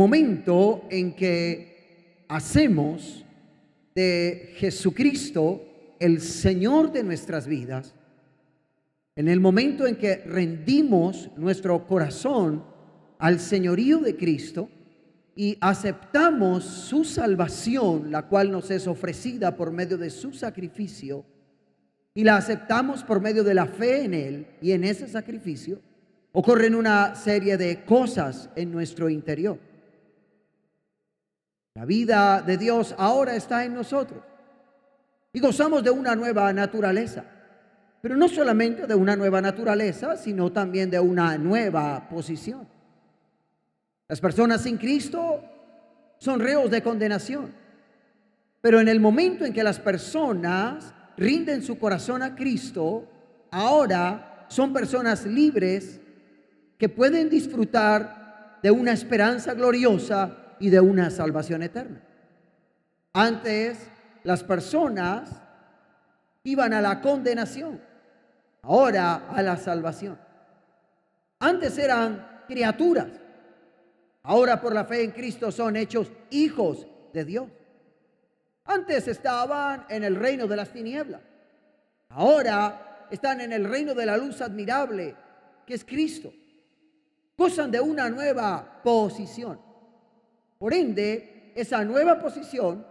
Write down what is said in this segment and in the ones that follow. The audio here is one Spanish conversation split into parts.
momento en que hacemos de Jesucristo el Señor de nuestras vidas, en el momento en que rendimos nuestro corazón al señorío de Cristo y aceptamos su salvación, la cual nos es ofrecida por medio de su sacrificio, y la aceptamos por medio de la fe en Él y en ese sacrificio, ocurren una serie de cosas en nuestro interior. La vida de Dios ahora está en nosotros y gozamos de una nueva naturaleza, pero no solamente de una nueva naturaleza, sino también de una nueva posición. Las personas sin Cristo son reos de condenación, pero en el momento en que las personas rinden su corazón a Cristo, ahora son personas libres que pueden disfrutar de una esperanza gloriosa y de una salvación eterna. Antes, las personas iban a la condenación, ahora a la salvación. Antes eran criaturas, ahora por la fe en Cristo son hechos hijos de Dios. Antes estaban en el reino de las tinieblas, ahora están en el reino de la luz admirable, que es Cristo. Gozan de una nueva posición. Por ende, esa nueva posición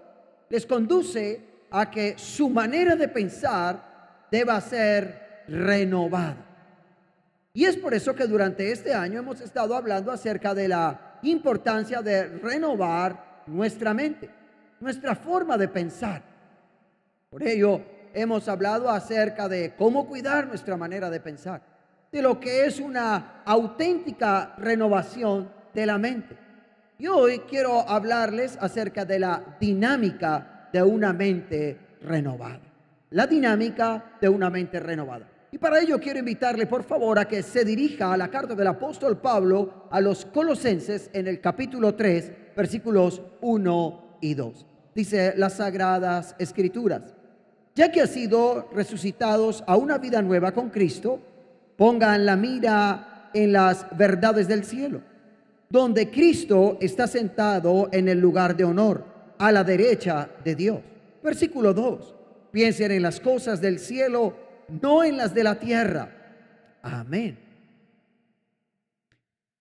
les conduce a que su manera de pensar deba ser renovada. Y es por eso que durante este año hemos estado hablando acerca de la importancia de renovar nuestra mente, nuestra forma de pensar. Por ello, hemos hablado acerca de cómo cuidar nuestra manera de pensar, de lo que es una auténtica renovación de la mente. Y hoy quiero hablarles acerca de la dinámica de una mente renovada. La dinámica de una mente renovada. Y para ello quiero invitarle, por favor, a que se dirija a la carta del apóstol Pablo a los Colosenses en el capítulo 3, versículos 1 y 2. Dice las Sagradas Escrituras: ya que han sido resucitados a una vida nueva con Cristo, pongan la mira en las verdades del cielo, donde Cristo está sentado en el lugar de honor, a la derecha de Dios. Versículo 2. Piensen en las cosas del cielo, no en las de la tierra. Amén.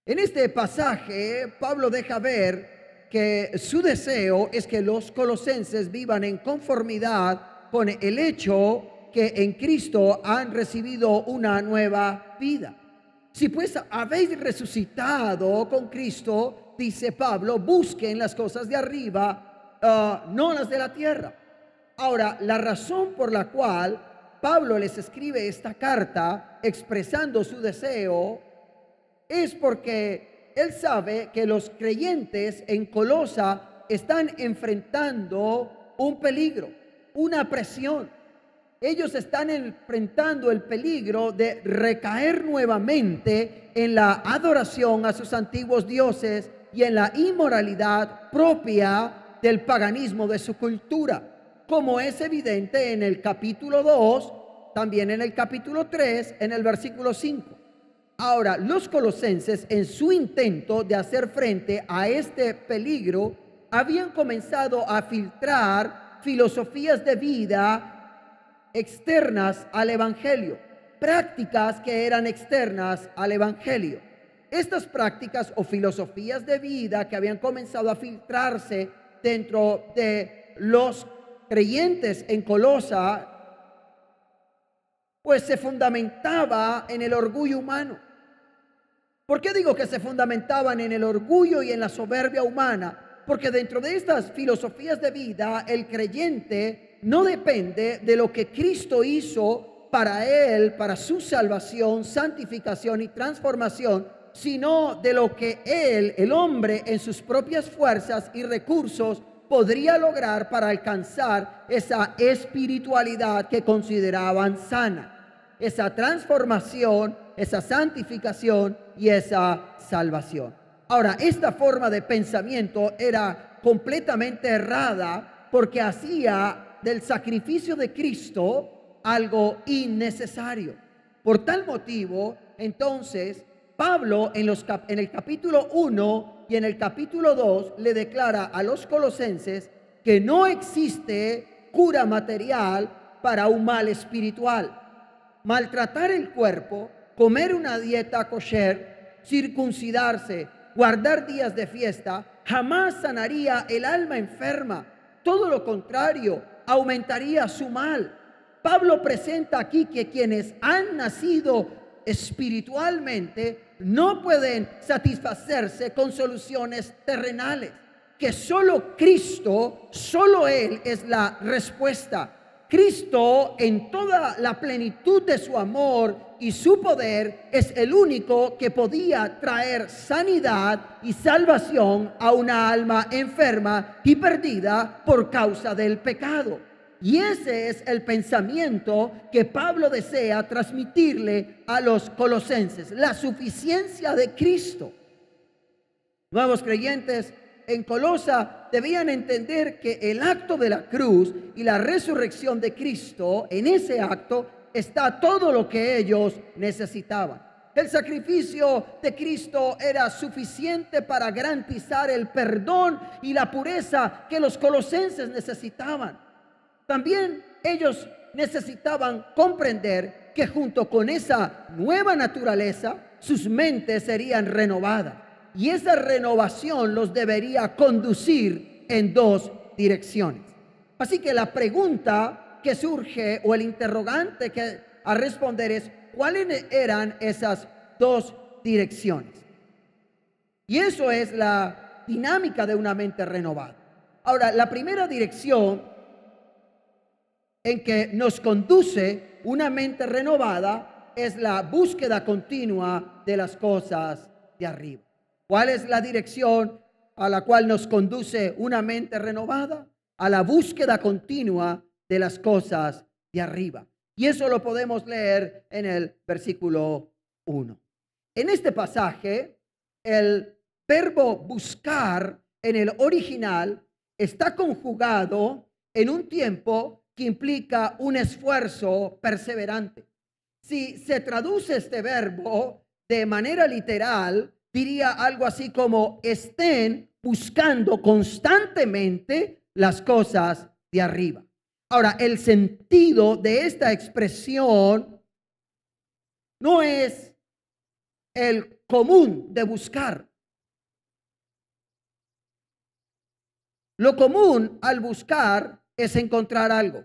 En este pasaje, Pablo deja ver que su deseo es que los colosenses vivan en conformidad con el hecho que en Cristo han recibido una nueva vida. Si pues habéis resucitado con Cristo, dice Pablo, busquen las cosas de arriba, no las de la tierra. Ahora, la razón por la cual Pablo les escribe esta carta expresando su deseo es porque él sabe que los creyentes en Colosa están enfrentando un peligro, una presión. Ellos están enfrentando el peligro de recaer nuevamente en la adoración a sus antiguos dioses y en la inmoralidad propia del paganismo de su cultura, como es evidente en el capítulo 2, también en el capítulo 3, en el versículo 5. Ahora, los colosenses, en su intento de hacer frente a este peligro, habían comenzado a filtrar filosofías de vida externas al evangelio, prácticas que eran externas al evangelio. Estas prácticas o filosofías de vida que habían comenzado a filtrarse dentro de los creyentes en Colosa, pues se fundamentaba en el orgullo humano. ¿Por qué digo que se fundamentaban en el orgullo y en la soberbia humana? Porque dentro de estas filosofías de vida, el creyente no depende de lo que Cristo hizo para él, para su salvación, santificación y transformación, sino de lo que él, el hombre, en sus propias fuerzas y recursos podría lograr para alcanzar esa espiritualidad que consideraban sana, esa transformación, esa santificación y esa salvación. Ahora, esta forma de pensamiento era completamente errada porque hacía del sacrificio de Cristo algo innecesario. Por tal motivo, entonces, Pablo en el capítulo 1 y en el capítulo 2 le declara a los colosenses que no existe cura material para un mal espiritual. Maltratar el cuerpo, comer una dieta kosher, circuncidarse, guardar días de fiesta, jamás sanaría el alma enferma. Todo lo contrario, aumentaría su mal. Pablo presenta aquí que quienes han nacido espiritualmente no pueden satisfacerse con soluciones terrenales, que solo Cristo, solo Él es la respuesta. Cristo, en toda la plenitud de su amor y su poder, es el único que podía traer sanidad y salvación a una alma enferma y perdida por causa del pecado. Y ese es el pensamiento que Pablo desea transmitirle a los colosenses, la suficiencia de Cristo. Nuevos creyentes en Colosa debían entender que el acto de la cruz y la resurrección de Cristo, en ese acto está todo lo que ellos necesitaban. El sacrificio de Cristo era suficiente para garantizar el perdón y la pureza que los colosenses necesitaban. También ellos necesitaban comprender que junto con esa nueva naturaleza, sus mentes serían renovadas. Y esa renovación los debería conducir en dos direcciones. Así que la pregunta que surge o el interrogante que a responder es: ¿cuáles eran esas dos direcciones? Y eso es la dinámica de una mente renovada. Ahora, la primera dirección en que nos conduce una mente renovada es la búsqueda continua de las cosas de arriba. ¿Cuál es la dirección a la cual nos conduce una mente renovada? A la búsqueda continua de las cosas de arriba. Y eso lo podemos leer en el versículo 1. En este pasaje, el verbo buscar en el original está conjugado en un tiempo que implica un esfuerzo perseverante. Si se traduce este verbo de manera literal, diría algo así como: estén buscando constantemente las cosas de arriba. Ahora, el sentido de esta expresión no es el común de buscar. Lo común al buscar es encontrar algo.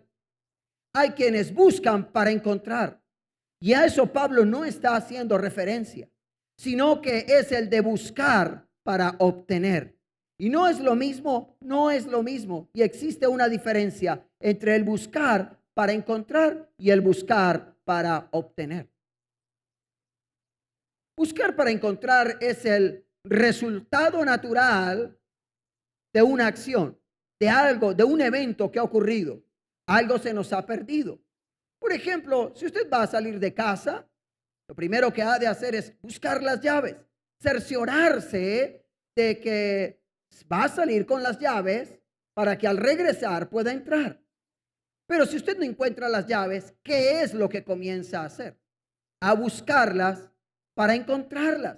Hay quienes buscan para encontrar. Y a eso Pablo no está haciendo referencia, sino que es el de buscar para obtener. Y no es lo mismo, no es lo mismo. Y existe una diferencia entre el buscar para encontrar y el buscar para obtener. Buscar para encontrar es el resultado natural de una acción, de algo, de un evento que ha ocurrido. Algo se nos ha perdido. Por ejemplo, si usted va a salir de casa, lo primero que ha de hacer es buscar las llaves, cerciorarse de que va a salir con las llaves para que al regresar pueda entrar. Pero si usted no encuentra las llaves, ¿qué es lo que comienza a hacer? A buscarlas para encontrarlas.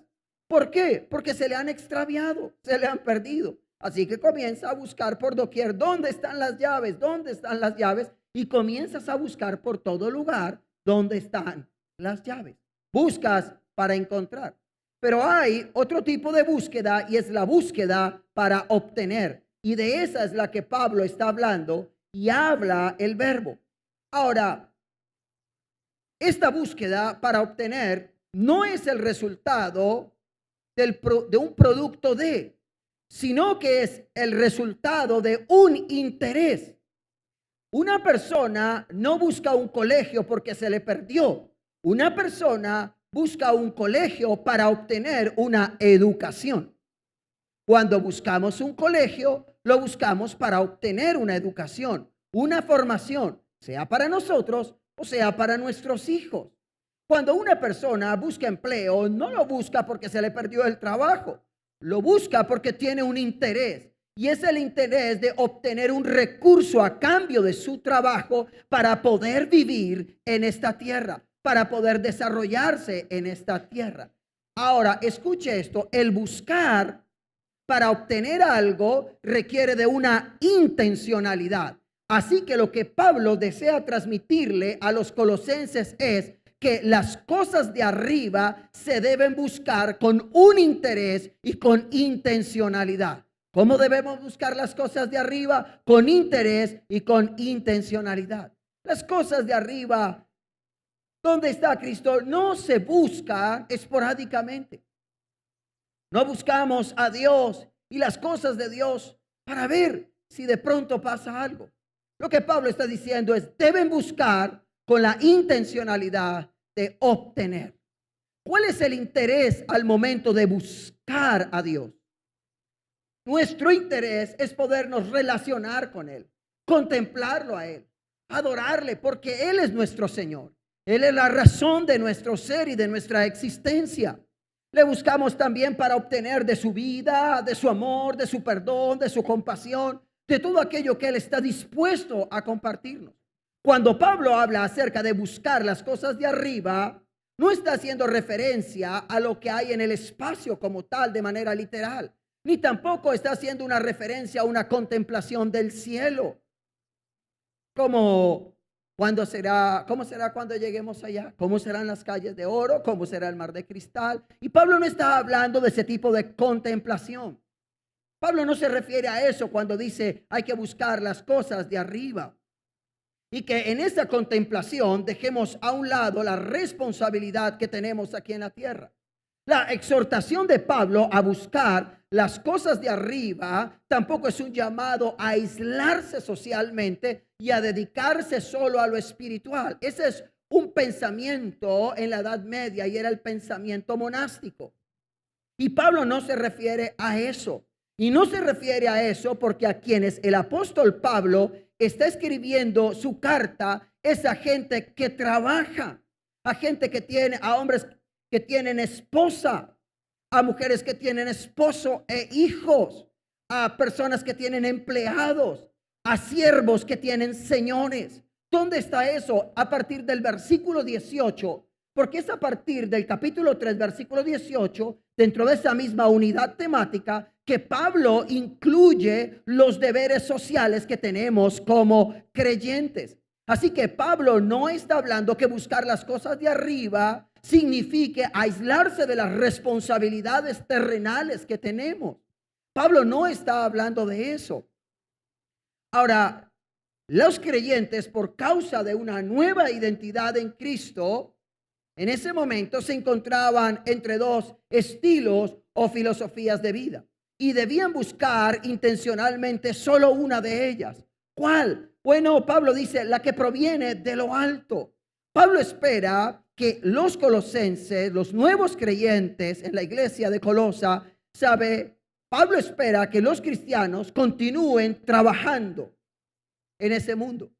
¿Por qué? Porque se le han extraviado, se le han perdido. Así que comienza a buscar por doquier. ¿Dónde están las llaves? ¿Dónde están las llaves? Y comienzas a buscar por todo lugar dónde están las llaves. Buscas para encontrar. Pero hay otro tipo de búsqueda y es la búsqueda para obtener. Y de esa es la que Pablo está hablando y habla el verbo. Ahora, esta búsqueda para obtener no es el resultado de un producto de, sino que es el resultado de un interés. Una persona no busca un colegio porque se le perdió. Una persona busca un colegio para obtener una educación. Cuando buscamos un colegio, lo buscamos para obtener una educación, una formación, sea para nosotros o sea para nuestros hijos. Cuando una persona busca empleo, no lo busca porque se le perdió el trabajo. Lo busca porque tiene un interés. Y es el interés de obtener un recurso a cambio de su trabajo para poder vivir en esta tierra, para poder desarrollarse en esta tierra. Ahora, escuche esto, el buscar para obtener algo requiere de una intencionalidad. Así que lo que Pablo desea transmitirle a los colosenses es que las cosas de arriba se deben buscar con un interés y con intencionalidad. ¿Cómo debemos buscar las cosas de arriba? Con interés y con intencionalidad. Las cosas de arriba, ¿dónde está Cristo? No se busca esporádicamente. No buscamos a Dios y las cosas de Dios para ver si de pronto pasa algo. Lo que Pablo está diciendo es, deben buscar con la intencionalidad de obtener. ¿Cuál es el interés al momento de buscar a Dios? Nuestro interés es podernos relacionar con Él, contemplarlo a Él, adorarle, porque Él es nuestro Señor. Él es la razón de nuestro ser y de nuestra existencia. Le buscamos también para obtener de su vida, de su amor, de su perdón, de su compasión, de todo aquello que Él está dispuesto a compartirnos. Cuando Pablo habla acerca de buscar las cosas de arriba, no está haciendo referencia a lo que hay en el espacio como tal de manera literal, ni tampoco está haciendo una referencia a una contemplación del cielo. Como ¿cuándo será? ¿Cómo será cuando lleguemos allá? ¿Cómo serán las calles de oro? ¿Cómo será el mar de cristal? Y Pablo no está hablando de ese tipo de contemplación. Pablo no se refiere a eso cuando dice hay que buscar las cosas de arriba. Y que en esa contemplación dejemos a un lado la responsabilidad que tenemos aquí en la tierra. La exhortación de Pablo a buscar las cosas de arriba tampoco es un llamado a aislarse socialmente y a dedicarse solo a lo espiritual. Ese es un pensamiento en la Edad Media y era el pensamiento monástico. Y Pablo no se refiere a eso. Y no se refiere a eso porque a quienes el apóstol Pablo está escribiendo su carta es a gente que trabaja, a gente que tiene, a hombres que tienen esposa, a mujeres que tienen esposo e hijos, a personas que tienen empleados, a siervos que tienen señores. ¿Dónde está eso? A partir del versículo 18, porque es a partir del capítulo 3, versículo 18, dentro de esa misma unidad temática, que Pablo incluye los deberes sociales que tenemos como creyentes. Así que Pablo no está hablando que buscar las cosas de arriba signifique aislarse de las responsabilidades terrenales que tenemos. Pablo no está hablando de eso. Ahora, los creyentes, por causa de una nueva identidad en Cristo, en ese momento se encontraban entre dos estilos o filosofías de vida y debían buscar intencionalmente solo una de ellas. ¿Cuál? Bueno, Pablo dice la que proviene de lo alto. Pablo espera que los colosenses, los nuevos creyentes en la iglesia de Colosa, Pablo espera que los cristianos continúen trabajando en ese mundo,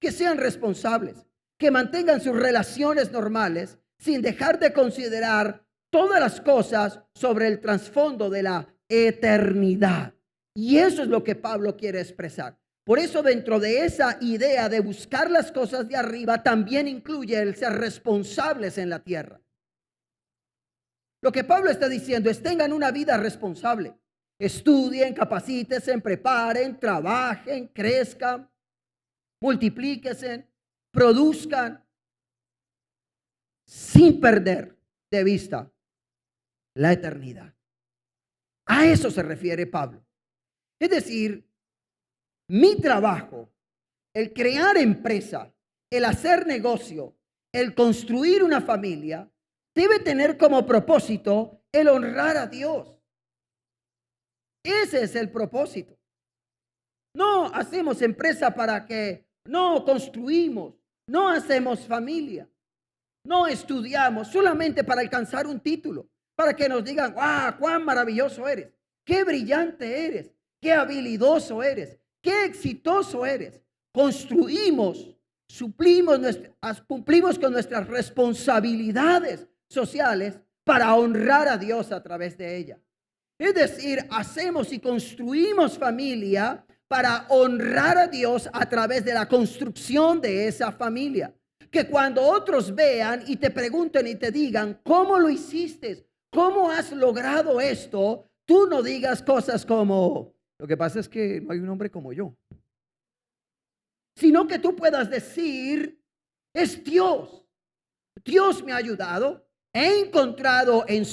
que sean responsables, que mantengan sus relaciones normales sin dejar de considerar todas las cosas sobre el trasfondo de la eternidad. Y eso es lo que Pablo quiere expresar. Por eso dentro de esa idea de buscar las cosas de arriba también incluye el ser responsables en la tierra. Lo que Pablo está diciendo es tengan una vida responsable. Estudien, capacítense, preparen, trabajen, crezcan, multiplíquense, produzcan sin perder de vista la eternidad. A eso se refiere Pablo. Es decir, mi trabajo, el crear empresa, el hacer negocio, el construir una familia, debe tener como propósito el honrar a Dios. Ese es el propósito. No hacemos empresa para que, no construimos, no hacemos familia, no estudiamos solamente para alcanzar un título, para que nos digan, ¡ah, cuán maravilloso eres! ¡Qué brillante eres! ¡Qué habilidoso eres! ¡Qué exitoso eres! Construimos, cumplimos con nuestras responsabilidades sociales para honrar a Dios a través de ella. Es decir, hacemos y construimos familia para honrar a Dios a través de la construcción de esa familia. Que cuando otros vean y te pregunten y te digan, ¿cómo lo hiciste? ¿Cómo has logrado esto? Tú no digas cosas como, lo que pasa es que no hay un hombre como yo. Sino que tú puedas decir, es Dios. Dios me ha ayudado. He encontrado en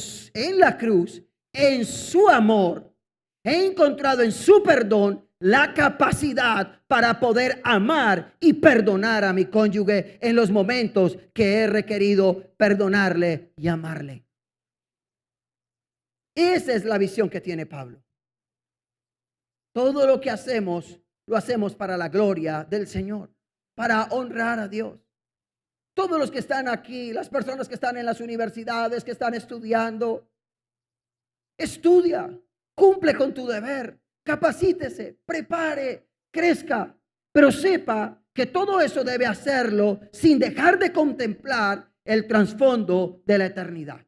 la cruz, en su amor, he encontrado en su perdón la capacidad para poder amar y perdonar a mi cónyuge en los momentos que he requerido perdonarle y amarle. Esa es la visión que tiene Pablo. Todo lo que hacemos, lo hacemos para la gloria del Señor, para honrar a Dios. Todos los que están aquí, las personas que están en las universidades, que están estudiando, estudia, cumple con tu deber, capacítese, prepare, crezca, pero sepa que todo eso debe hacerlo sin dejar de contemplar el trasfondo de la eternidad,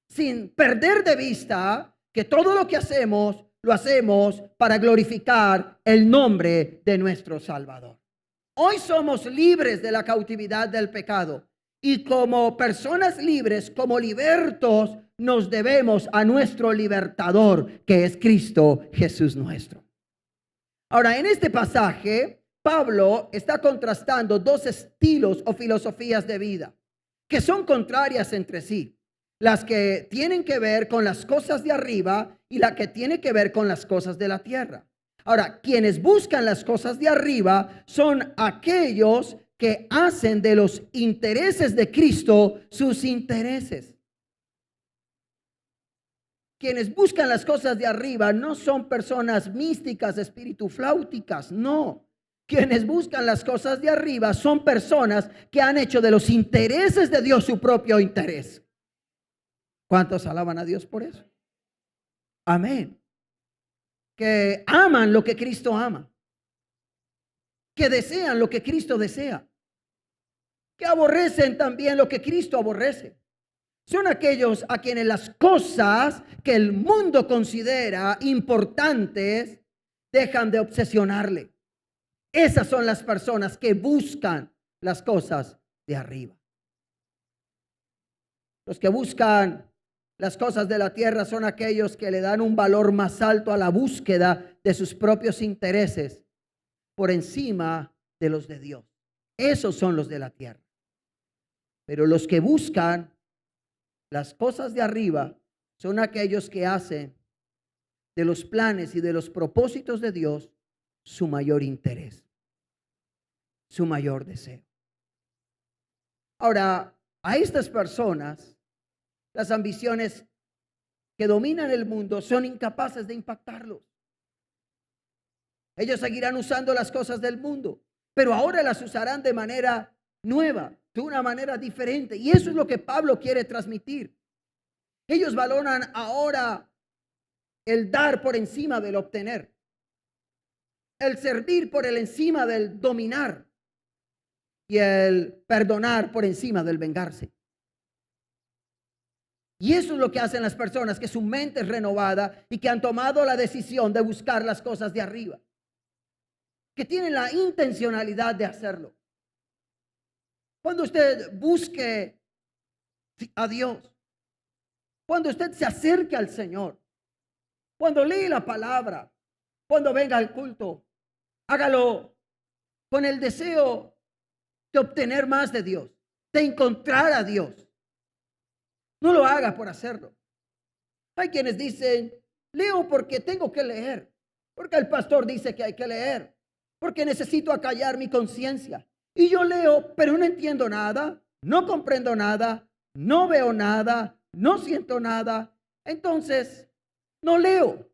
sin perder de vista que todo lo que hacemos, lo hacemos para glorificar el nombre de nuestro Salvador. Hoy somos libres de la cautividad del pecado y como personas libres, como libertos, nos debemos a nuestro libertador, que es Cristo Jesús nuestro. Ahora, en este pasaje, Pablo está contrastando dos estilos o filosofías de vida que son contrarias entre sí. Las que tienen que ver con las cosas de arriba y la que tiene que ver con las cosas de la tierra. Ahora, quienes buscan las cosas de arriba son aquellos que hacen de los intereses de Cristo sus intereses. Quienes buscan las cosas de arriba no son personas místicas, espiritufláuticas, no. Quienes buscan las cosas de arriba son personas que han hecho de los intereses de Dios su propio interés. ¿Cuántos alaban a Dios por eso? Amén. Que aman lo que Cristo ama, que desean lo que Cristo desea, que aborrecen también lo que Cristo aborrece. Son aquellos a quienes las cosas que el mundo considera importantes dejan de obsesionarle. Esas son las personas que buscan las cosas de arriba. Los que buscan las cosas de la tierra son aquellos que le dan un valor más alto a la búsqueda de sus propios intereses por encima de los de Dios. Esos son los de la tierra. Pero los que buscan las cosas de arriba son aquellos que hacen de los planes y de los propósitos de Dios su mayor interés, su mayor deseo. Ahora, a estas personas, las ambiciones que dominan el mundo son incapaces de impactarlos. Ellos seguirán usando las cosas del mundo, pero ahora las usarán de manera nueva, de una manera diferente. Y eso es lo que Pablo quiere transmitir. Ellos valoran ahora el dar por encima del obtener, el servir por el encima del dominar y el perdonar por encima del vengarse. Y eso es lo que hacen las personas que su mente es renovada y que han tomado la decisión de buscar las cosas de arriba, que tienen la intencionalidad de hacerlo. Cuando usted busque a Dios, cuando usted se acerque al Señor, cuando lee la palabra, cuando venga al culto, hágalo con el deseo de obtener más de Dios, de encontrar a Dios. No lo haga por hacerlo. Hay quienes dicen, leo porque tengo que leer, porque el pastor dice que hay que leer, porque necesito acallar mi conciencia. Y yo leo, pero no entiendo nada, no comprendo nada, no veo nada, no siento nada. Entonces, no leo.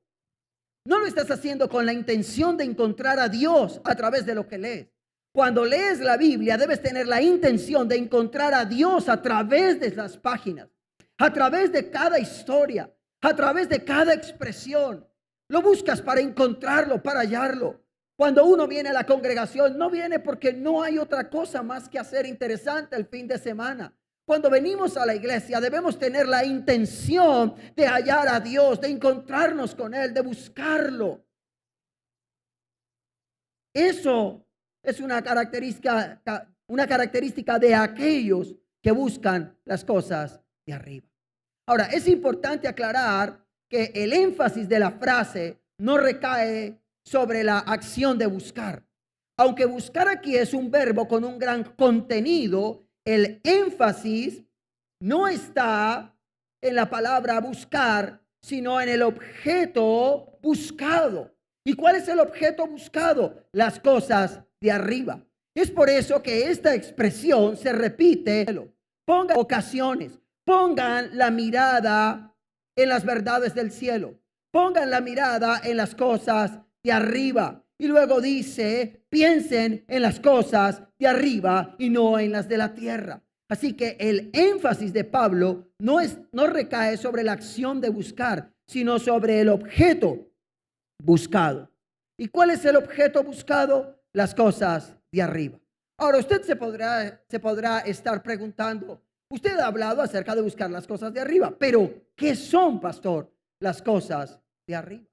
No lo estás haciendo con la intención de encontrar a Dios a través de lo que lees. Cuando lees la Biblia, debes tener la intención de encontrar a Dios a través de las páginas, a través de cada historia, a través de cada expresión. Lo buscas para encontrarlo, para hallarlo. Cuando uno viene a la congregación, no viene porque no hay otra cosa más que hacer interesante el fin de semana. Cuando venimos a la iglesia, debemos tener la intención de hallar a Dios, de encontrarnos con Él, de buscarlo. Eso es una característica una característica de aquellos que buscan las cosas de arriba. Ahora, es importante aclarar que el énfasis de la frase no recae sobre la acción de buscar. Aunque buscar aquí es un verbo con un gran contenido, el énfasis no está en la palabra buscar, sino en el objeto buscado. ¿Y cuál es el objeto buscado? Las cosas de arriba. Es por eso que esta expresión se repite. Pongan ocasiones, pongan la mirada en las verdades del cielo, pongan la mirada en las cosas de arriba. Y luego dice, piensen en las cosas de arriba y no en las de la tierra. Así que el énfasis de Pablo no recae sobre la acción de buscar, sino sobre el objeto buscado. ¿Y cuál es el objeto buscado? Las cosas de arriba. Ahora usted se podrá estar preguntando, usted ha hablado acerca de buscar las cosas de arriba, pero ¿qué son, pastor, las cosas de arriba?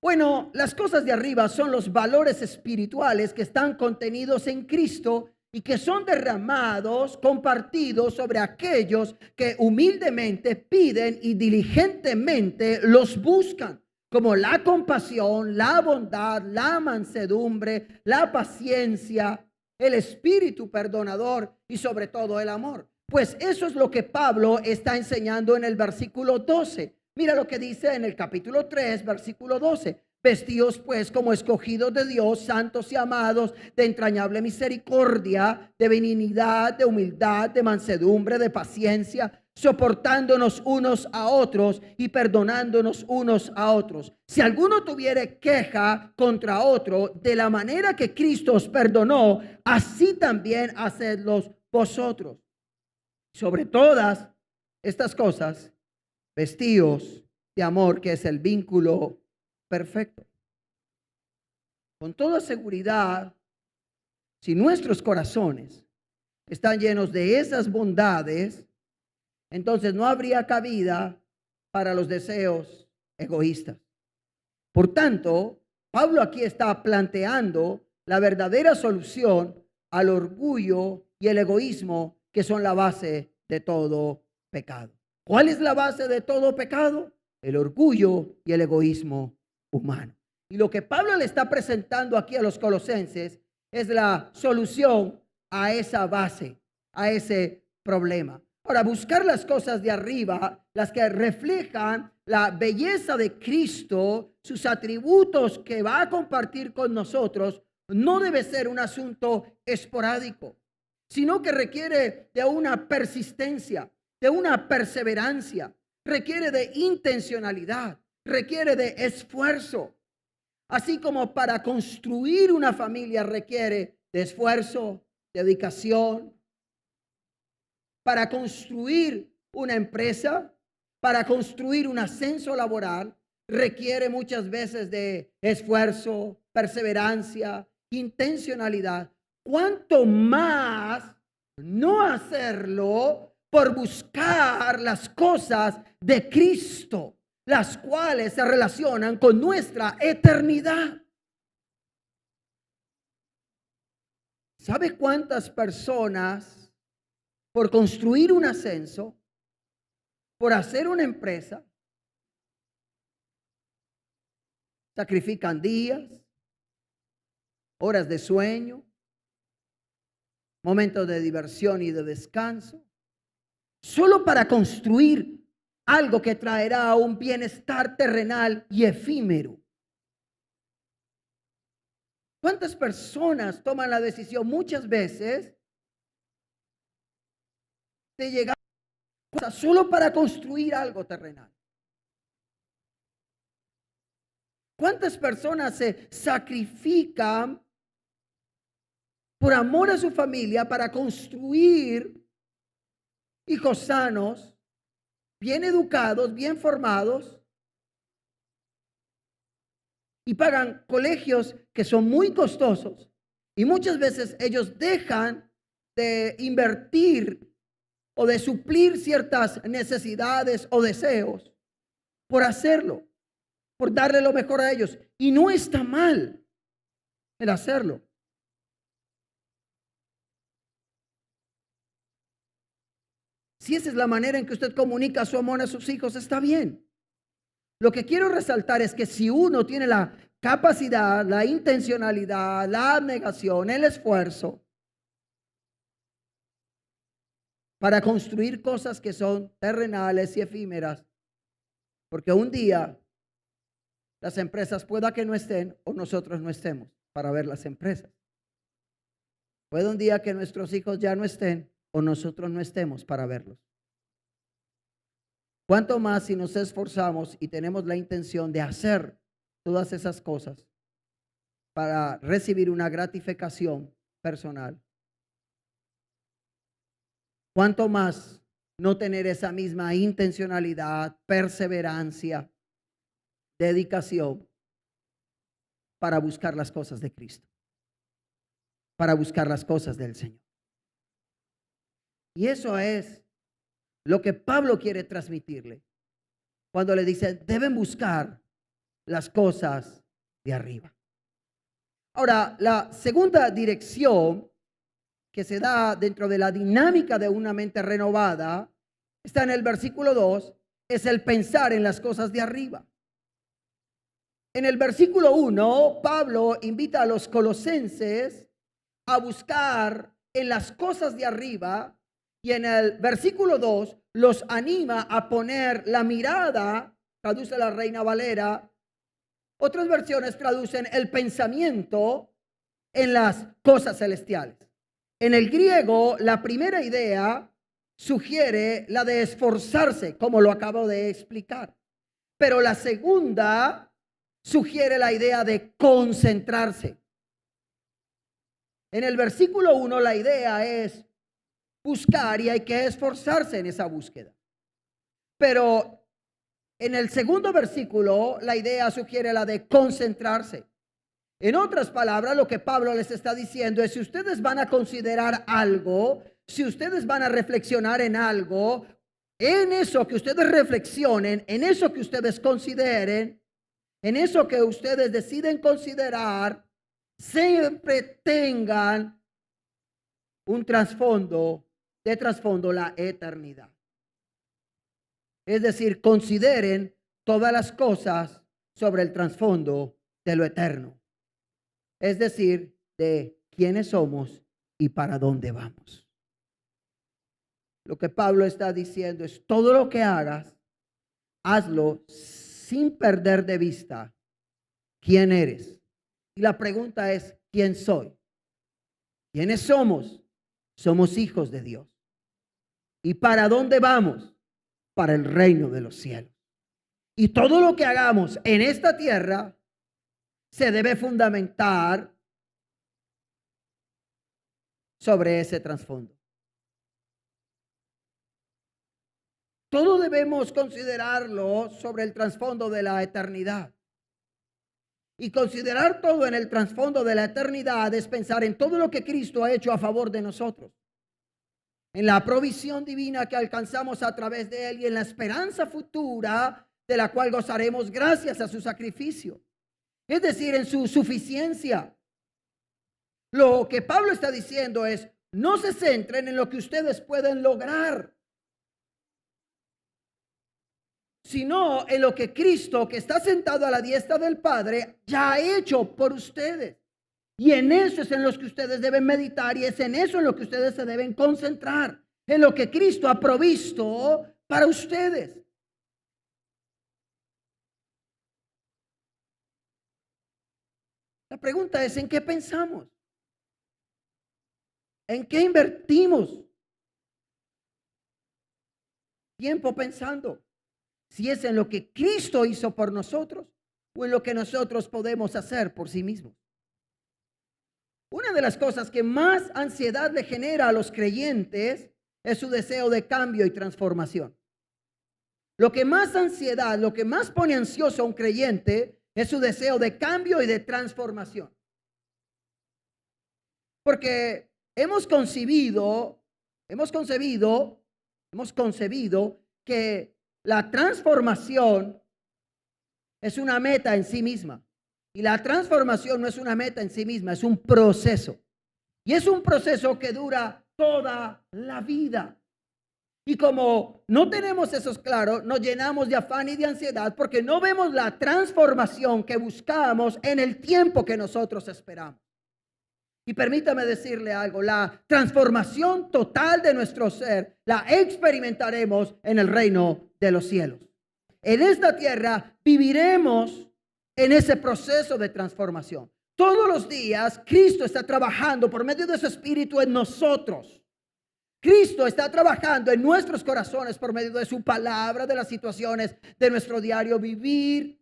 Bueno, las cosas de arriba son los valores espirituales que están contenidos en Cristo y que son derramados, compartidos sobre aquellos que humildemente piden y diligentemente los buscan, como la compasión, la bondad, la mansedumbre, la paciencia, el espíritu perdonador y sobre todo el amor. Pues eso es lo que Pablo está enseñando en el versículo 12. Mira lo que dice en el capítulo 3, versículo 12. Vestíos pues como escogidos de Dios, santos y amados, de entrañable misericordia, de benignidad, de humildad, de mansedumbre, de paciencia, soportándonos unos a otros y perdonándonos unos a otros. Si alguno tuviere queja contra otro, de la manera que Cristo os perdonó, así también hacedlos vosotros. Sobre todas estas cosas, vestíos de amor, que es el vínculo perfecto. Con toda seguridad, si nuestros corazones están llenos de esas bondades, entonces no habría cabida para los deseos egoístas. Por tanto, Pablo aquí está planteando la verdadera solución al orgullo y el egoísmo, que son la base de todo pecado. ¿Cuál es la base de todo pecado? El orgullo y el egoísmo humano. Y lo que Pablo le está presentando aquí a los colosenses es la solución a esa base, a ese problema. Ahora, buscar las cosas de arriba, las que reflejan la belleza de Cristo, sus atributos que va a compartir con nosotros, no debe ser un asunto esporádico, sino que requiere de una persistencia, de una perseverancia, requiere de intencionalidad, requiere de esfuerzo. Así como para construir una familia requiere de esfuerzo, dedicación, para construir una empresa, para construir un ascenso laboral, requiere muchas veces de esfuerzo, perseverancia, intencionalidad. ¿Cuánto más no hacerlo por buscar las cosas de Cristo, las cuales se relacionan con nuestra eternidad? ¿Sabe cuántas personas, por construir un ascenso, por hacer una empresa, sacrifican días, horas de sueño, momentos de diversión y de descanso, solo para construir algo que traerá un bienestar terrenal y efímero? ¿Cuántas personas toman la decisión muchas veces de llegar a cosas solo para construir algo terrenal? ¿Cuántas personas se sacrifican por amor a su familia para construir hijos sanos, bien educados, bien formados, y pagan colegios que son muy costosos? Y muchas veces ellos dejan de invertir o de suplir ciertas necesidades o deseos por hacerlo, por darle lo mejor a ellos. Y no está mal el hacerlo. Si esa es la manera en que usted comunica su amor a sus hijos, está bien. Lo que quiero resaltar es que si uno tiene la capacidad, la intencionalidad, la abnegación, el esfuerzo para construir cosas que son terrenales y efímeras, porque un día las empresas pueda que no estén o nosotros no estemos para ver las empresas. Puede un día que nuestros hijos ya no estén o nosotros no estemos para verlos. ¿Cuánto más si nos esforzamos y tenemos la intención de hacer todas esas cosas para recibir una gratificación personal? ¿Cuánto más no tener esa misma intencionalidad, perseverancia, dedicación para buscar las cosas de Cristo, para buscar las cosas del Señor? Y eso es lo que Pablo quiere transmitirle cuando le dice, deben buscar las cosas de arriba. Ahora, la segunda dirección que se da dentro de la dinámica de una mente renovada está en el versículo 2, es el pensar en las cosas de arriba. En el versículo 1, Pablo invita a los colosenses a buscar en las cosas de arriba, y en el versículo 2 los anima a poner la mirada, traduce la Reina Valera, otras versiones traducen el pensamiento en las cosas celestiales. En el griego, la primera idea sugiere la de esforzarse, como lo acabo de explicar. Pero la segunda sugiere la idea de concentrarse. En el versículo 1, la idea es buscar y hay que esforzarse en esa búsqueda. Pero en el segundo versículo, la idea sugiere la de concentrarse. En otras palabras, lo que Pablo les está diciendo es, si ustedes van a considerar algo, si ustedes van a reflexionar en algo, en eso que ustedes reflexionen, en eso que ustedes consideren, en eso que ustedes deciden considerar, siempre tengan un trasfondo, de trasfondo la eternidad. Es decir, consideren todas las cosas sobre el trasfondo de lo eterno. Es decir, de quiénes somos y para dónde vamos. Lo que Pablo está diciendo es, todo lo que hagas, hazlo sin perder de vista quién eres. Y la pregunta es, ¿quién soy? ¿Quiénes somos? Somos hijos de Dios. ¿Y para dónde vamos? Para el reino de los cielos. Y todo lo que hagamos en esta tierra se debe fundamentar sobre ese trasfondo. Todo debemos considerarlo sobre el trasfondo de la eternidad. Y considerar todo en el trasfondo de la eternidad es pensar en todo lo que Cristo ha hecho a favor de nosotros, en la provisión divina que alcanzamos a través de Él y en la esperanza futura de la cual gozaremos gracias a su sacrificio. Es decir, en su suficiencia. Lo que Pablo está diciendo es, no se centren en lo que ustedes pueden lograr, sino en lo que Cristo, que está sentado a la diestra del Padre, ya ha hecho por ustedes. Y en eso es en lo que ustedes deben meditar y es en eso en lo que ustedes se deben concentrar, en lo que Cristo ha provisto para ustedes. La pregunta es, ¿en qué pensamos? ¿En qué invertimos tiempo pensando? Si es en lo que Cristo hizo por nosotros o en lo que nosotros podemos hacer por sí mismos. Una de las cosas que más ansiedad le genera a los creyentes es su deseo de cambio y transformación. Lo que más ansiedad, lo que más pone ansioso a un creyente es su deseo de cambio y de transformación. Porque hemos concebido que la transformación es una meta en sí misma. Y la transformación no es una meta en sí misma, es un proceso. Y es un proceso que dura toda la vida. Y como no tenemos esos claros, nos llenamos de afán y de ansiedad porque no vemos la transformación que buscamos en el tiempo que nosotros esperamos. Y permítame decirle algo, la transformación total de nuestro ser la experimentaremos en el reino de los cielos. En esta tierra viviremos en ese proceso de transformación. Todos los días Cristo está trabajando por medio de su Espíritu en nosotros. Cristo está trabajando en nuestros corazones por medio de su palabra, de las situaciones de nuestro diario vivir.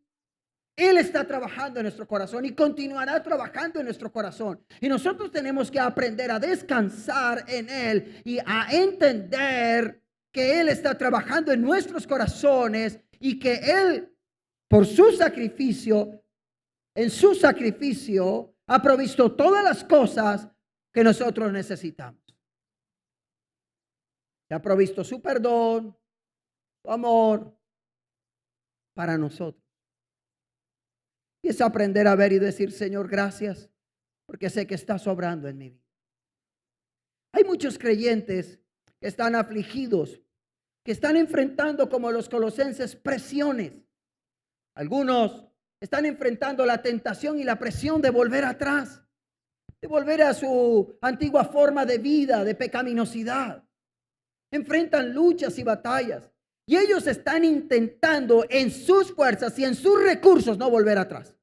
Él está trabajando en nuestro corazón y continuará trabajando en nuestro corazón. Y nosotros tenemos que aprender a descansar en Él y a entender que Él está trabajando en nuestros corazones y que Él, por su sacrificio, en su sacrificio, ha provisto todas las cosas que nosotros necesitamos. Ha provisto su perdón, su amor para nosotros. Y es aprender a ver y decir, Señor, gracias, porque sé que estás obrando en mi vida. Hay muchos creyentes que están afligidos, que están enfrentando, como los colosenses, presiones. Algunos están enfrentando la tentación y la presión de volver atrás, de volver a su antigua forma de vida, de pecaminosidad. Enfrentan luchas y batallas. Y ellos están intentando en sus fuerzas y en sus recursos no volver atrás.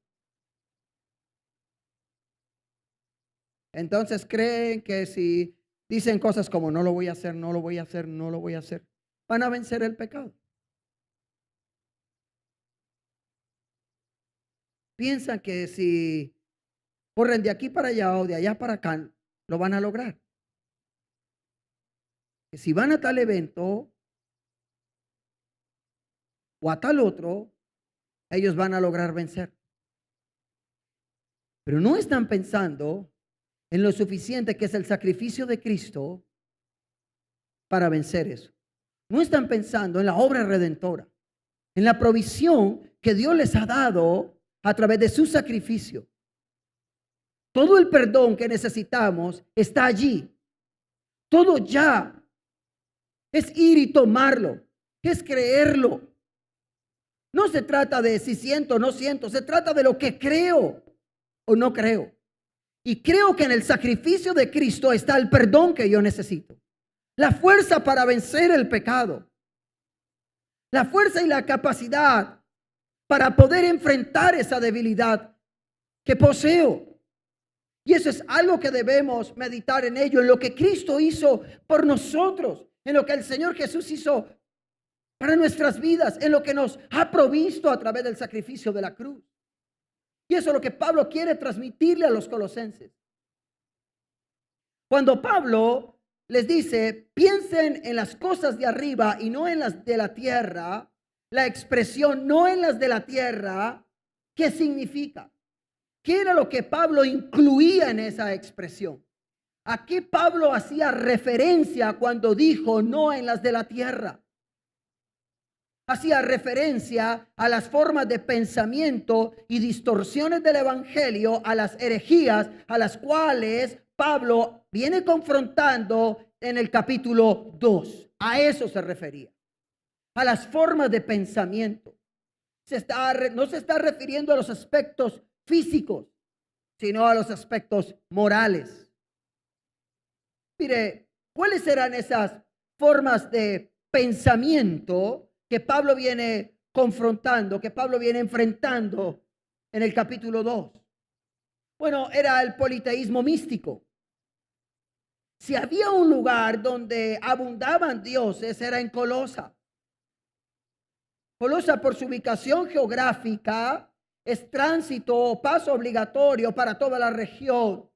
Entonces creen que si dicen cosas como no lo voy a hacer, no lo voy a hacer, no lo voy a hacer, van a vencer el pecado. Piensan que si corren de aquí para allá o de allá para acá, lo van a lograr. Que si van a tal evento o a tal otro, ellos van a lograr vencer. Pero no están pensando en lo suficiente que es el sacrificio de Cristo para vencer eso. No están pensando en la obra redentora, en la provisión que Dios les ha dado a través de su sacrificio. Todo el perdón que necesitamos está allí. Todo ya. Es ir y tomarlo. Es creerlo. No se trata de si siento o no siento. Se trata de lo que creo o no creo. Y creo que en el sacrificio de Cristo está el perdón que yo necesito. La fuerza para vencer el pecado. La fuerza y la capacidad para poder enfrentar esa debilidad que poseo. Y eso es algo que debemos meditar en ello, en lo que Cristo hizo por nosotros, en lo que el Señor Jesús hizo para nuestras vidas, en lo que nos ha provisto a través del sacrificio de la cruz. Y eso es lo que Pablo quiere transmitirle a los colosenses. Cuando Pablo les dice, piensen en las cosas de arriba y no en las de la tierra, la expresión no en las de la tierra, ¿qué significa? ¿Qué era lo que Pablo incluía en esa expresión? ¿A qué Pablo hacía referencia cuando dijo no en las de la tierra? Hacía referencia a las formas de pensamiento y distorsiones del evangelio, a las herejías a las cuales Pablo viene confrontando en el capítulo 2. A eso se refería. A las formas de pensamiento. No se está refiriendo a los aspectos físicos, sino a los aspectos morales. Mire, ¿cuáles serán esas formas de pensamiento que Pablo viene confrontando, que Pablo viene enfrentando en el capítulo 2? Bueno, era el politeísmo místico. Si había un lugar donde abundaban dioses, era en Colosa. Colosa, por su ubicación geográfica, es tránsito o paso obligatorio para toda la región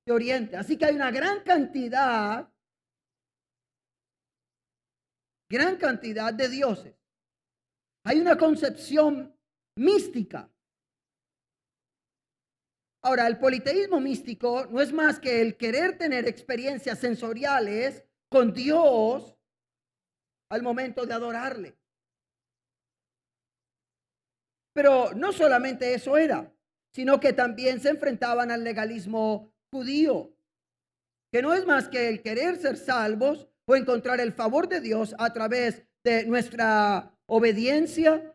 de Oriente. Así que hay una gran cantidad de dioses. Hay una concepción mística. Ahora, el politeísmo místico no es más que el querer tener experiencias sensoriales con Dios al momento de adorarle. Pero no solamente eso era, sino que también se enfrentaban al legalismo judío, que no es más que el querer ser salvos o encontrar el favor de Dios a través de nuestra obediencia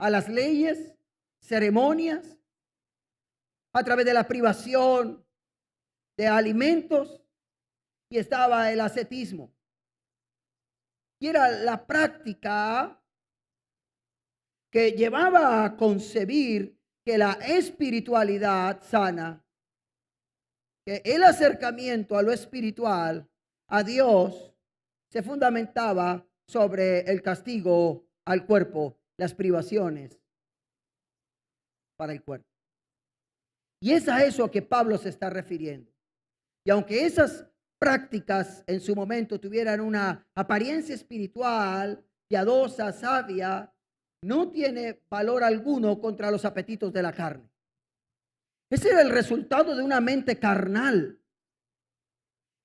a las leyes, ceremonias, a través de la privación de alimentos, y estaba el ascetismo. Y era la práctica que llevaba a concebir que la espiritualidad sana, que el acercamiento a lo espiritual, a Dios, se fundamentaba sobre el castigo al cuerpo, las privaciones para el cuerpo. Y es a eso que Pablo se está refiriendo. Y aunque esas prácticas en su momento tuvieran una apariencia espiritual, piadosa, sabia, no tiene valor alguno contra los apetitos de la carne. Ese era el resultado de una mente carnal.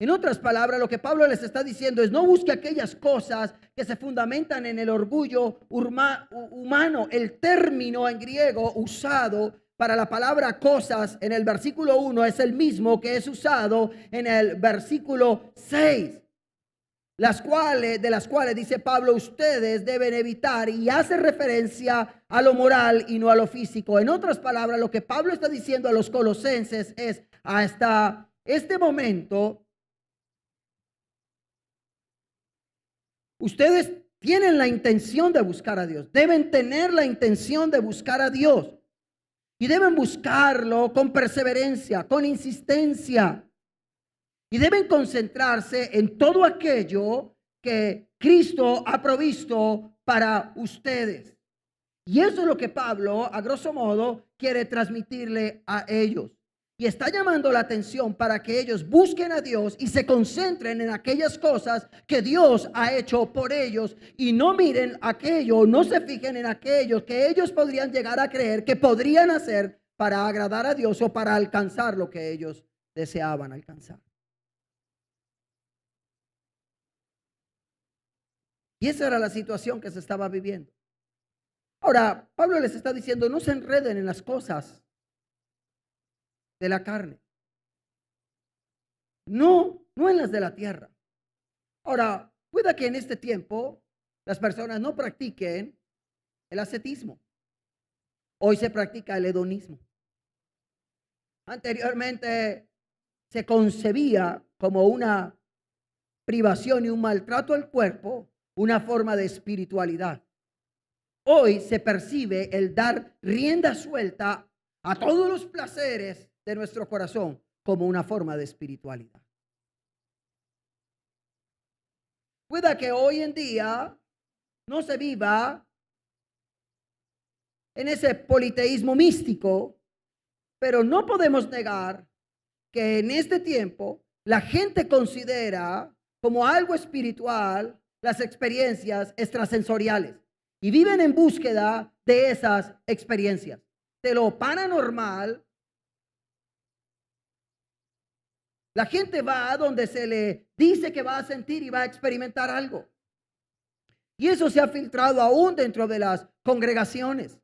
En otras palabras, lo que Pablo les está diciendo es: no busque aquellas cosas que se fundamentan en el orgullo humano. El término en griego usado para la palabra cosas en el versículo 1 es el mismo que es usado en el versículo 6. De las cuales dice Pablo, ustedes deben evitar, y hace referencia a lo moral y no a lo físico. En otras palabras, lo que Pablo está diciendo a los colosenses es: hasta este momento, ustedes tienen la intención de buscar a Dios, deben tener la intención de buscar a Dios, y deben buscarlo con perseverancia, con insistencia. Y deben concentrarse en todo aquello que Cristo ha provisto para ustedes. Y eso es lo que Pablo, a grosso modo, quiere transmitirle a ellos. Y está llamando la atención para que ellos busquen a Dios y se concentren en aquellas cosas que Dios ha hecho por ellos. Y no miren aquello, no se fijen en aquello que ellos podrían llegar a creer que podrían hacer para agradar a Dios o para alcanzar lo que ellos deseaban alcanzar. Y esa era la situación que se estaba viviendo. Ahora, Pablo les está diciendo: no se enreden en las cosas de la carne. No en las de la tierra. Ahora, pueda que en este tiempo las personas no practiquen el ascetismo. Hoy se practica el hedonismo. Anteriormente se concebía como una privación y un maltrato al cuerpo, una forma de espiritualidad. Hoy se percibe el dar rienda suelta a todos los placeres de nuestro corazón como una forma de espiritualidad. Pueda que hoy en día no se viva en ese politeísmo místico, pero no podemos negar que en este tiempo la gente considera como algo espiritual las experiencias extrasensoriales y viven en búsqueda de esas experiencias, de lo paranormal. La gente va a donde se le dice que va a sentir y va a experimentar algo. Y eso se ha filtrado aún dentro de las congregaciones.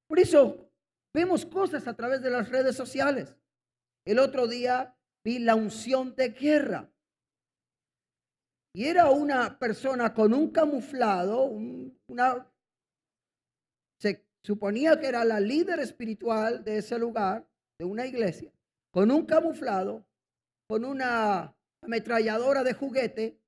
Por eso vemos cosas a través de las redes sociales. El otro día vi la unción de guerra. Y era una persona con un camuflado, se suponía que era la líder espiritual de ese lugar, de una iglesia, con un camuflado, con una ametralladora de juguete.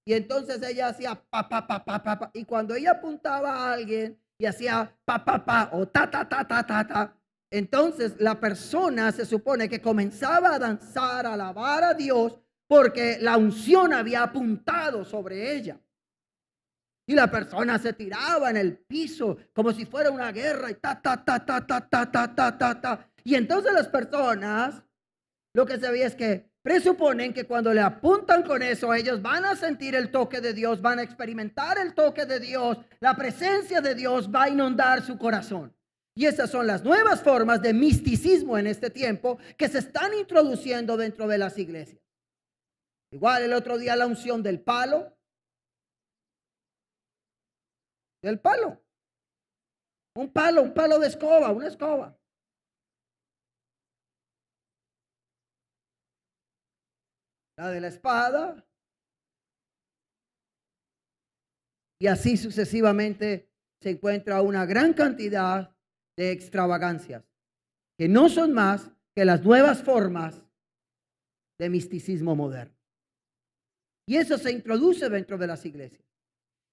Y entonces ella hacía pa, pa, pa, pa, pa, pa. Y cuando ella apuntaba a alguien y hacía pa, pa, pa, o ta, ta, ta, ta, ta, ta, entonces la persona se supone que comenzaba a danzar, a alabar a Dios, porque la unción había apuntado sobre ella. Y la persona se tiraba en el piso como si fuera una guerra y ta, ta, ta, ta, ta, ta, ta, ta, ta, ta. Y entonces las personas, lo que se veía es que presuponen que cuando le apuntan con eso, ellos van a sentir el toque de Dios, van a experimentar el toque de Dios, la presencia de Dios va a inundar su corazón. Y esas son las nuevas formas de misticismo en este tiempo que se están introduciendo dentro de las iglesias. Igual el otro día la unción del palo. Del palo. Un palo de escoba, una escoba. la de la espada, y así sucesivamente se encuentra una gran cantidad de extravagancias que no son más que las nuevas formas de misticismo moderno. Y eso se introduce dentro de las iglesias.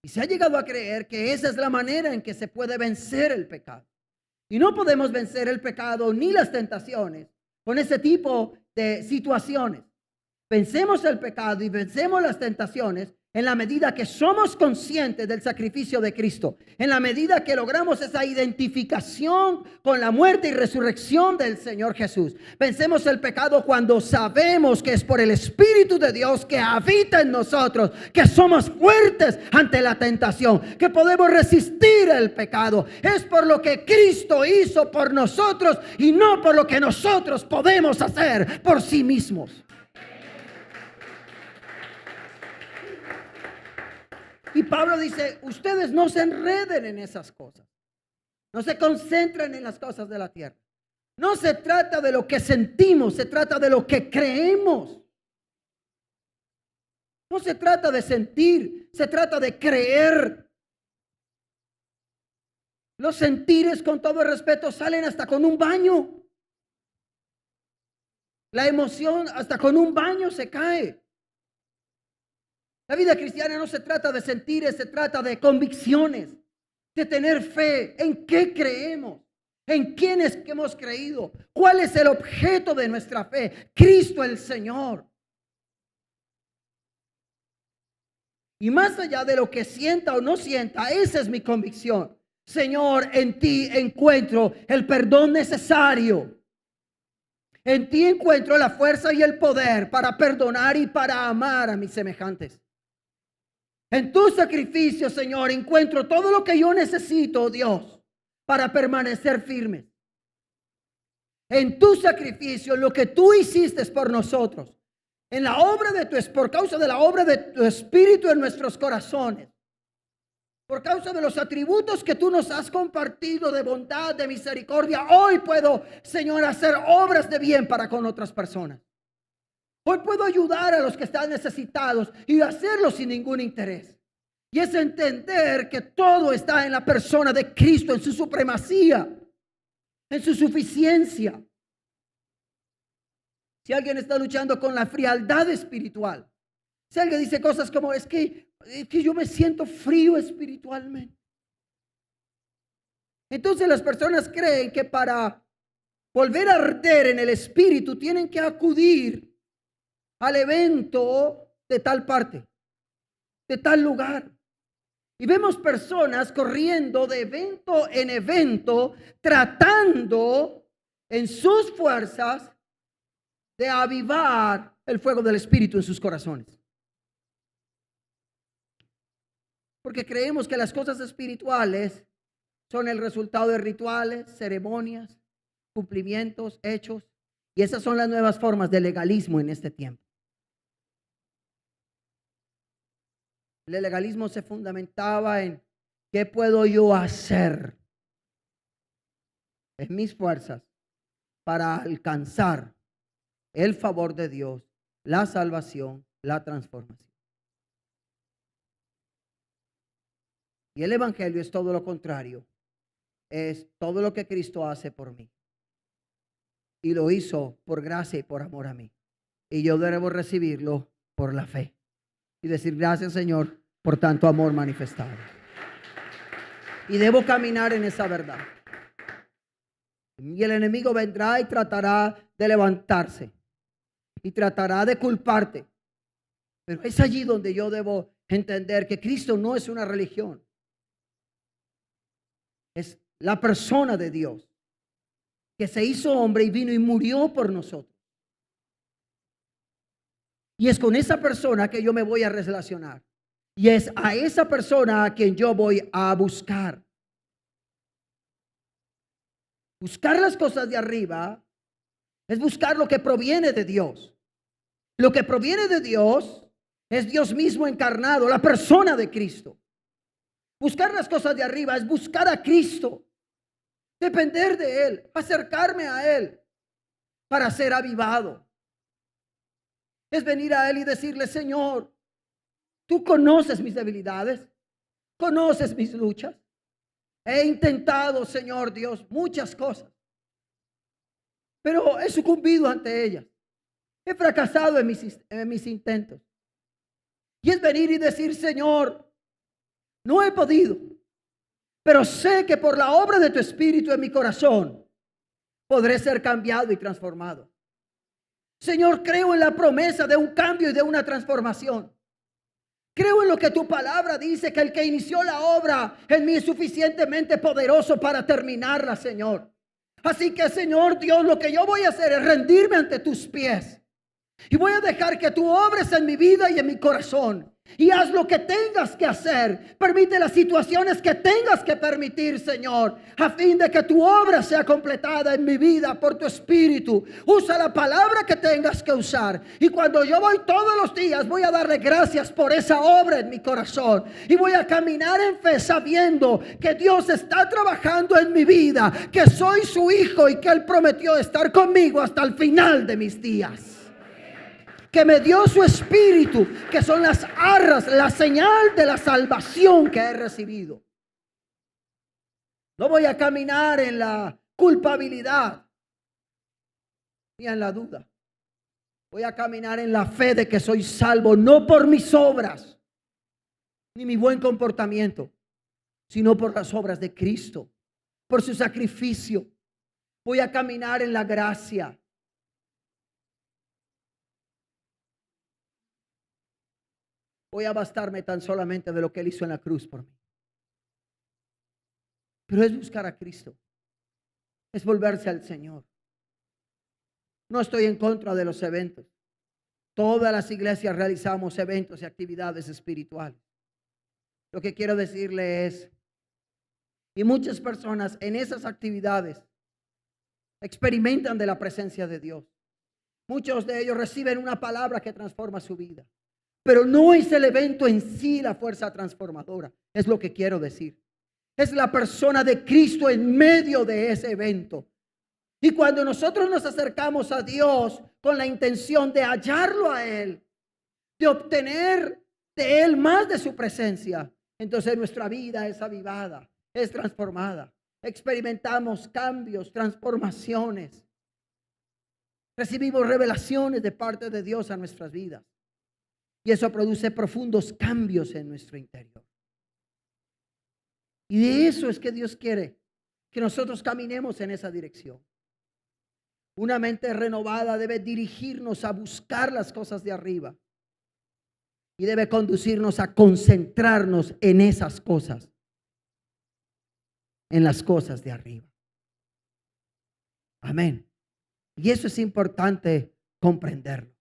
Y se ha llegado a creer que esa es la manera en que se puede vencer el pecado. Y no podemos vencer el pecado ni las tentaciones con ese tipo de situaciones. Vencemos el pecado y vencemos las tentaciones en la medida que somos conscientes del sacrificio de Cristo, en la medida que logramos esa identificación con la muerte y resurrección del Señor Jesús. Vencemos el pecado cuando sabemos que es por el Espíritu de Dios que habita en nosotros, que somos fuertes ante la tentación, que podemos resistir el pecado. Es por lo que Cristo hizo por nosotros y no por lo que nosotros podemos hacer por sí mismos. Y Pablo dice, ustedes no se enreden en esas cosas. No se concentren en las cosas de la tierra. No se trata de lo que sentimos, se trata de lo que creemos. No se trata de sentir, se trata de creer. Los sentires, con todo el respeto, salen hasta con un baño. La emoción hasta con un baño se cae. La vida cristiana no se trata de sentires, se trata de convicciones, de tener fe. ¿En qué creemos? ¿En quién es que hemos creído? ¿Cuál es el objeto de nuestra fe? Cristo el Señor. Y más allá de lo que sienta o no sienta, esa es mi convicción. Señor, en ti encuentro el perdón necesario. En ti encuentro la fuerza y el poder para perdonar y para amar a mis semejantes. En tu sacrificio, Señor, encuentro todo lo que yo necesito, Dios, para permanecer firmes. En tu sacrificio, lo que tú hiciste por nosotros, en la obra de por causa de la obra de tu Espíritu en nuestros corazones, por causa de los atributos que tú nos has compartido de bondad, de misericordia, hoy puedo, Señor, hacer obras de bien para con otras personas. Hoy puedo ayudar a los que están necesitados y hacerlo sin ningún interés. Y es entender que todo está en la persona de Cristo, en su supremacía, en su suficiencia. Si alguien está luchando con la frialdad espiritual, si alguien dice cosas como es que yo me siento frío espiritualmente, entonces las personas creen que para volver a arder en el espíritu tienen que acudir al evento de tal parte, de tal lugar. Y vemos personas corriendo de evento en evento, tratando en sus fuerzas de avivar el fuego del Espíritu en sus corazones. Porque creemos que las cosas espirituales son el resultado de rituales, ceremonias, cumplimientos, hechos. Y esas son las nuevas formas de legalismo en este tiempo. El legalismo se fundamentaba en ¿qué puedo yo hacer en mis fuerzas para alcanzar el favor de Dios, la salvación, la transformación? Y el evangelio es todo lo contrario. Es todo lo que Cristo hace por mí. Y lo hizo por gracia y por amor a mí. Y yo debo recibirlo por la fe. Y decir gracias, Señor, por tanto amor manifestado. Y debo caminar en esa verdad. Y el enemigo vendrá y tratará de levantarse. Y tratará de culparte. Pero es allí donde yo debo entender que Cristo no es una religión. Es la persona de Dios, que se hizo hombre y vino y murió por nosotros. Y es con esa persona que yo me voy a relacionar. Y es a esa persona a quien yo voy a buscar. Buscar las cosas de arriba es buscar lo que proviene de Dios. Lo que proviene de Dios es Dios mismo encarnado, la persona de Cristo. Buscar las cosas de arriba es buscar a Cristo, depender de Él, acercarme a Él para ser avivado. Es venir a Él y decirle: Señor, tú conoces mis debilidades, conoces mis luchas. He intentado, Señor Dios, muchas cosas, pero he sucumbido ante ellas. He fracasado en mis intentos. Y es venir y decir: Señor, no he podido, pero sé que por la obra de tu Espíritu en mi corazón podré ser cambiado y transformado. Señor, creo en la promesa de un cambio y de una transformación. Creo en lo que tu palabra dice, que el que inició la obra en mí es suficientemente poderoso para terminarla, Señor. Así que, Señor Dios, lo que yo voy a hacer es rendirme ante tus pies. Y voy a dejar que tú obres en mi vida y en mi corazón. Y haz lo que tengas que hacer. Permite las situaciones que tengas que permitir, Señor, a fin de que tu obra sea completada en mi vida por tu Espíritu. Usa la palabra que tengas que usar. Y cuando yo voy todos los días, voy a darle gracias por esa obra en mi corazón. Y voy a caminar en fe sabiendo que Dios está trabajando en mi vida, que soy su hijo y que Él prometió estar conmigo hasta el final de mis días. Que me dio su Espíritu, que son las arras, la señal de la salvación que he recibido. No voy a caminar en la culpabilidad ni en la duda. Voy a caminar en la fe de que soy salvo, no por mis obras ni mi buen comportamiento, sino por las obras de Cristo, por su sacrificio. Voy a caminar en la gracia. Voy a bastarme tan solamente de lo que Él hizo en la cruz por mí. Pero es buscar a Cristo. Es volverse al Señor. No estoy en contra de los eventos. Todas las iglesias realizamos eventos y actividades espirituales. Lo que quiero decirle es, y muchas personas en esas actividades experimentan de la presencia de Dios. Muchos de ellos reciben una palabra que transforma su vida. Pero no es el evento en sí la fuerza transformadora. Es lo que quiero decir. Es la persona de Cristo en medio de ese evento. Y cuando nosotros nos acercamos a Dios con la intención de hallarlo a Él, de obtener de Él más de su presencia, entonces nuestra vida es avivada, es transformada. Experimentamos cambios, transformaciones. Recibimos revelaciones de parte de Dios a nuestras vidas. Y eso produce profundos cambios en nuestro interior. Y de eso es que Dios quiere que nosotros caminemos en esa dirección. Una mente renovada debe dirigirnos a buscar las cosas de arriba. Y debe conducirnos a concentrarnos en esas cosas. En las cosas de arriba. Amén. Y eso es importante comprenderlo.